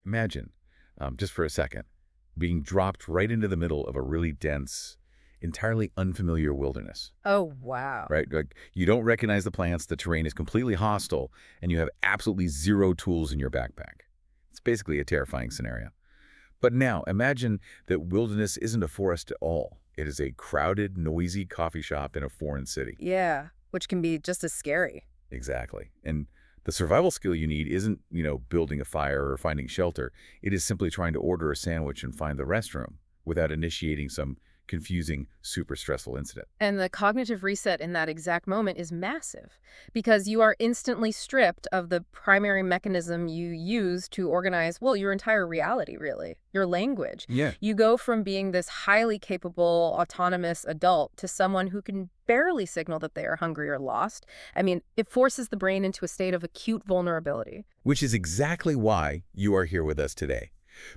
Imagine, just for a second, being dropped right into the middle of a really dense, entirely unfamiliar wilderness, Oh, wow. right? Like, you don't recognize the plants, the terrain is completely hostile, and you have absolutely zero tools in your backpack. It's basically a terrifying scenario. But now, imagine that wilderness isn't a forest at all. It is a crowded, noisy coffee shop in a foreign city. Yeah, which can be just as scary. Exactly. And the survival skill you need isn't, building a fire or finding shelter. It is simply trying to order a sandwich and find the restroom without initiating some confusing, super stressful incident. And the cognitive reset in that exact moment is massive because you are instantly stripped of the primary mechanism you use to organize, well, your entire reality, really, your language. Yeah. You go from being this highly capable, autonomous adult to someone who can barely signal that they are hungry or lost. I mean, it forces the brain into a state of acute vulnerability. Which is exactly why you are here with us today.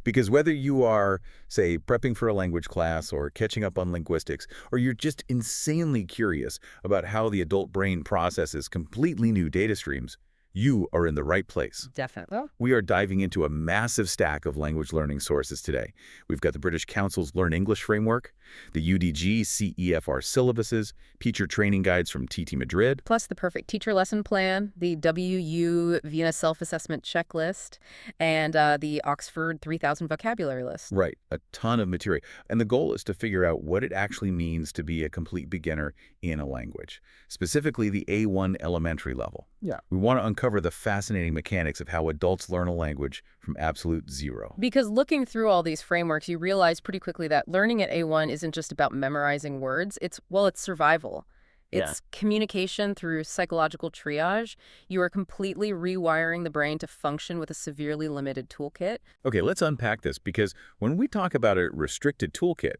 Because whether you are, say, prepping for a language class or catching up on linguistics, or you're just insanely curious about how the adult brain processes completely new data streams, you are in the right place. Definitely. We are diving into a massive stack of language learning sources today. We've got the British Council's Learn English framework, the UDG CEFR syllabuses, teacher training guides from TT Madrid. Plus the perfect teacher lesson plan, the WU Vienna self-assessment checklist, and the Oxford 3000 vocabulary list. Right, a ton of material. And the goal is to figure out what it actually means to be a complete beginner in a language, specifically the A1 elementary level. Yeah. We want to uncover the fascinating mechanics of how adults learn a language from absolute zero. Because looking through all these frameworks, you realize pretty quickly that learning at A1 isn't just about memorizing words. It's survival. It's communication through psychological triage. You are completely rewiring the brain to function with a severely limited toolkit. Okay, let's unpack this because when we talk about a restricted toolkit,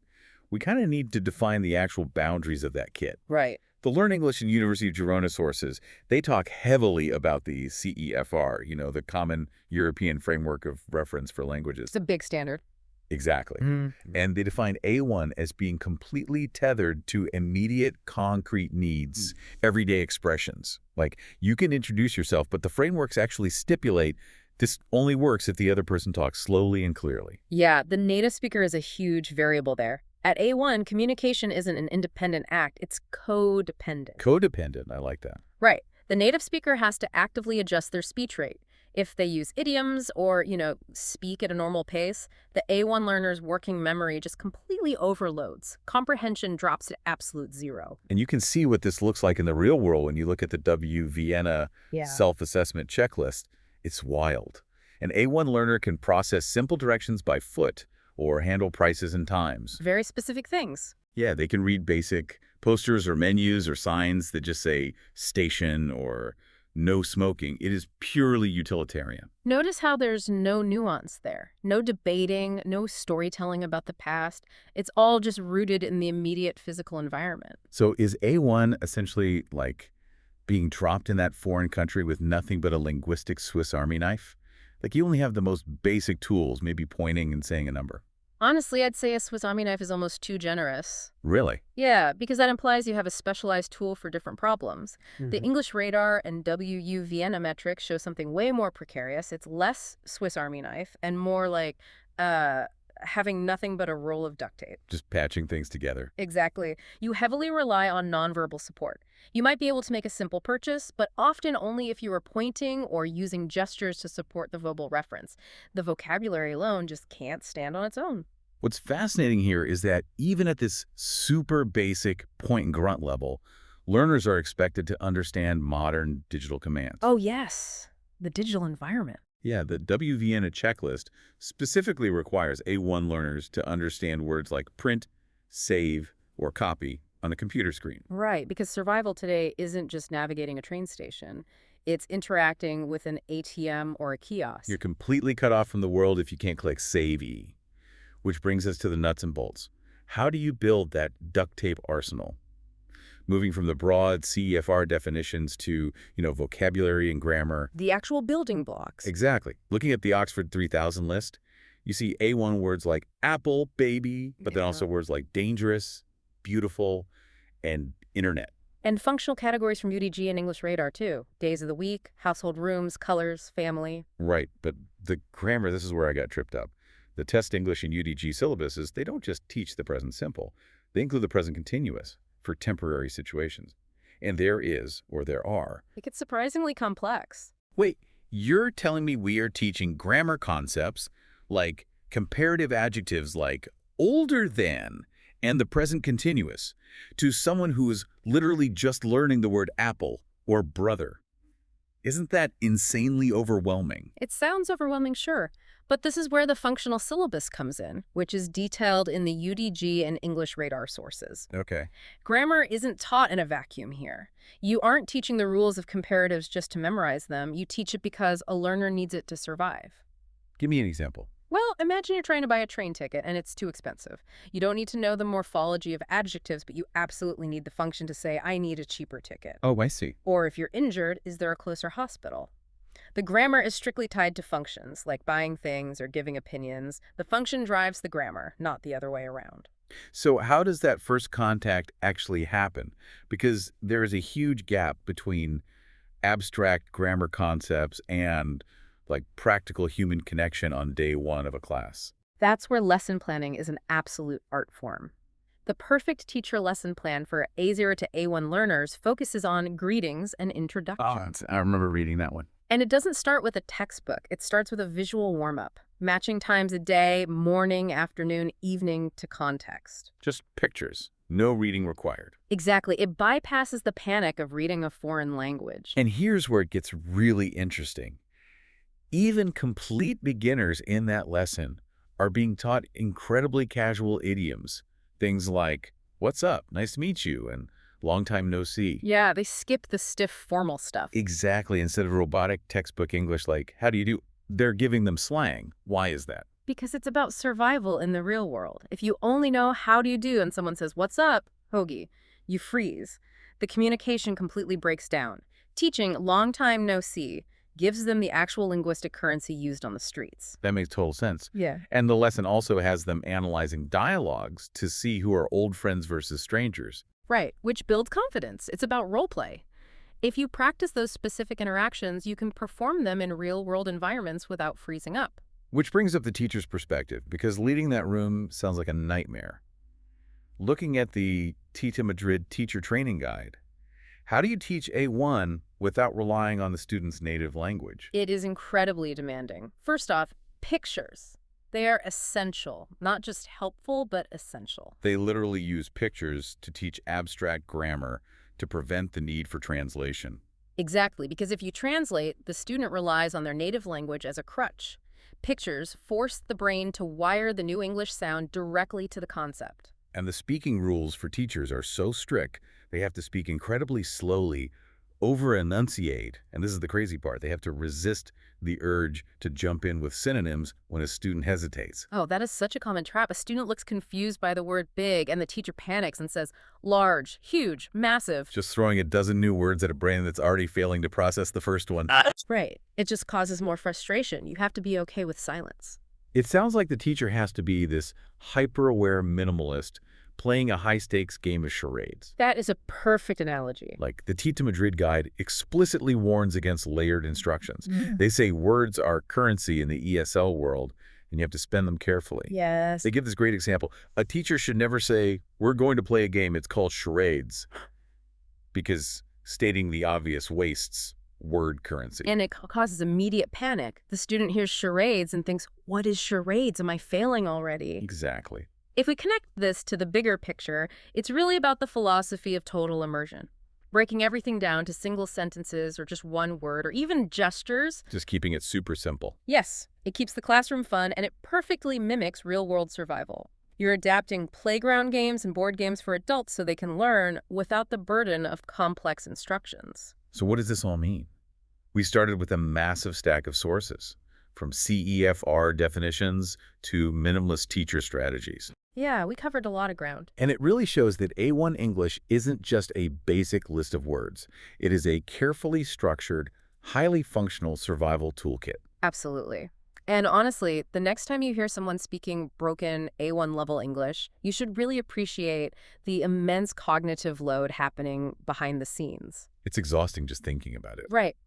we kind of need to define the actual boundaries of that kit. Right. The Learn English and University of Girona sources, they talk heavily about the CEFR, the Common European Framework of Reference for Languages. It's a big standard. Exactly. And they define A1 as being completely tethered to immediate, concrete needs, everyday expressions. Like, you can introduce yourself, but the frameworks actually stipulate this only works if the other person talks slowly and clearly. Yeah, the native speaker is a huge variable there. At A1, communication isn't an independent act, it's codependent. Codependent, I like that. Right. The native speaker has to actively adjust their speech rate. If they use idioms or, speak at a normal pace, the A1 learner's working memory just completely overloads. Comprehension drops to absolute zero. And you can see what this looks like in the real world when you look at the W Vienna self-assessment checklist. It's wild. An A1 learner can process simple directions by foot or handle prices and times. Very specific things. Yeah, they can read basic posters or menus or signs that just say station or no smoking. It is purely utilitarian. Notice how there's no nuance there. No debating, no storytelling about the past. It's all just rooted in the immediate physical environment. So is A1 essentially like being dropped in that foreign country with nothing but a linguistic Swiss Army knife? Like, you only have the most basic tools, maybe pointing and saying a number. Honestly, I'd say a Swiss Army knife is almost too generous. Really? Yeah, because that implies you have a specialized tool for different problems. The English radar and WU Vienna metrics show something way more precarious. It's less Swiss Army knife and more like having nothing but a roll of duct tape. Just patching things together. Exactly. You heavily rely on nonverbal support. You might be able to make a simple purchase, but often only if you are pointing or using gestures to support the verbal reference. The vocabulary alone just can't stand on its own. What's fascinating here is that even at this super basic point and grunt level, learners are expected to understand modern digital commands. Oh, yes. The digital environment. Yeah, the W Vienna checklist specifically requires A1 learners to understand words like print, save, or copy on a computer screen. Right, because survival today isn't just navigating a train station. It's interacting with an ATM or a kiosk. You're completely cut off from the world if you can't click Save E. Which brings us to the nuts and bolts. How do you build that duct tape arsenal? Moving from the broad CEFR definitions to, vocabulary and grammar. The actual building blocks. Exactly. Looking at the Oxford 3000 list, you see A1 words like apple, baby, but then also words like dangerous, beautiful, and internet. And functional categories from UDG and English Radar, too. Days of the week, household rooms, colors, family. Right, but The grammar, this is where I got tripped up. The test English and UDG syllabuses, they don't just teach the present simple. They include the present continuous for temporary situations. And there is, or there are. It gets surprisingly complex. Wait, you're telling me we are teaching grammar concepts like comparative adjectives like older than and the present continuous to someone who is literally just learning the word apple or brother? Isn't that insanely overwhelming? It sounds overwhelming, sure, but this is where the functional syllabus comes in, which is detailed in the UDG and English radar sources. Okay. Grammar isn't taught in a vacuum here. You aren't teaching the rules of comparatives just to memorize them. You teach it because a learner needs it to survive. Give me an example. Well, imagine you're trying to buy a train ticket and it's too expensive. You don't need to know the morphology of adjectives, but you absolutely need the function to say, I need a cheaper ticket. Oh, I see. Or if you're injured, is there a closer hospital? The grammar is strictly tied to functions, like buying things or giving opinions. The function drives the grammar, not the other way around. So how does that first contact actually happen? Because there is a huge gap between abstract grammar concepts and like practical human connection on day one of a class. That's where lesson planning is an absolute art form. The perfect teacher lesson plan for A0 to A1 learners focuses on greetings and introductions. I remember reading that one. And it doesn't start with a textbook. It starts with a visual warm-up, matching times of day, morning, afternoon, evening to context. Just pictures. No reading required. Exactly. It bypasses the panic of reading a foreign language. And here's where it gets really interesting. Even complete beginners in that lesson are being taught incredibly casual idioms. Things like, what's up, nice to meet you, and long time no see. Yeah, they skip the stiff formal stuff. Exactly. Instead of robotic textbook English like, how do you do? They're giving them slang. Why is that? Because it's about survival in the real world. If you only know how do you do and someone says, what's up, hoagie, you freeze. The communication completely breaks down. Teaching long time no see gives them the actual linguistic currency used on the streets. That makes total sense. Yeah. And the lesson also has them analyzing dialogues to see who are old friends versus strangers. Right, which builds confidence. It's about role play. If you practice those specific interactions, you can perform them in real-world environments without freezing up. Which brings up the teacher's perspective, because leading that room sounds like a nightmare. Looking at the TITA Madrid teacher training guide, how do you teach A1 without relying on the student's native language? It is incredibly demanding. First off, pictures. They are essential, not just helpful, but essential. They literally use pictures to teach abstract grammar to prevent the need for translation. Exactly, because if you translate, the student relies on their native language as a crutch. Pictures force the brain to wire the new English sound directly to the concept. And the speaking rules for teachers are so strict, they have to speak incredibly slowly, over-enunciate, and this is the crazy part, they have to resist the urge to jump in with synonyms when a student hesitates. Oh, that is such a common trap. A student looks confused by the word big, and the teacher panics and says, large, huge, massive. Just throwing a dozen new words at a brain that's already failing to process the first one. Right. It just causes more frustration. You have to be okay with silence. It sounds like the teacher has to be this hyper-aware minimalist playing a high-stakes game of charades. That is a perfect analogy. Like the TITA Madrid guide explicitly warns against layered instructions. They say words are currency in the ESL world, and you have to spend them carefully. Yes. They give this great example. A teacher should never say, we're going to play a game, it's called charades, because stating the obvious wastes word currency. And it causes immediate panic. The student hears charades and thinks, what is charades? Am I failing already? Exactly. If we connect this to the bigger picture, it's really about the philosophy of total immersion. Breaking everything down to single sentences or just one word or even gestures. Just keeping it super simple. Yes, it keeps the classroom fun and it perfectly mimics real-world survival. You're adapting playground games and board games for adults so they can learn without the burden of complex instructions. So what does this all mean? We started with a massive stack of sources, from CEFR definitions to minimalist teacher strategies. Yeah, we covered a lot of ground. And it really shows that A1 English isn't just a basic list of words. It is a carefully structured, highly functional survival toolkit. Absolutely. And honestly, the next time you hear someone speaking broken A1 level English, you should really appreciate the immense cognitive load happening behind the scenes. It's exhausting just thinking about it. Right.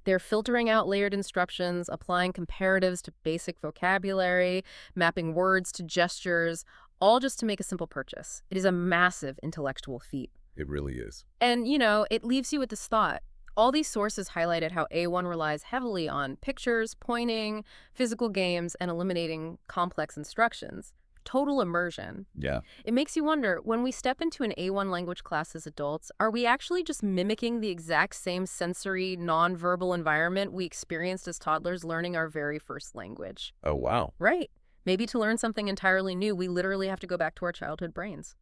They're filtering out layered instructions, applying comparatives to basic vocabulary, mapping words to gestures, all just to make a simple purchase. It is a massive intellectual feat. It really is. And, it leaves you with this thought. All these sources highlighted how A1 relies heavily on pictures, pointing, physical games, and eliminating complex instructions. Total immersion. Yeah. It makes you wonder, when we step into an A1 language class as adults, are we actually just mimicking the exact same sensory, nonverbal environment we experienced as toddlers learning our very first language? Oh, wow. Right. Maybe to learn something entirely new, we literally have to go back to our childhood brains.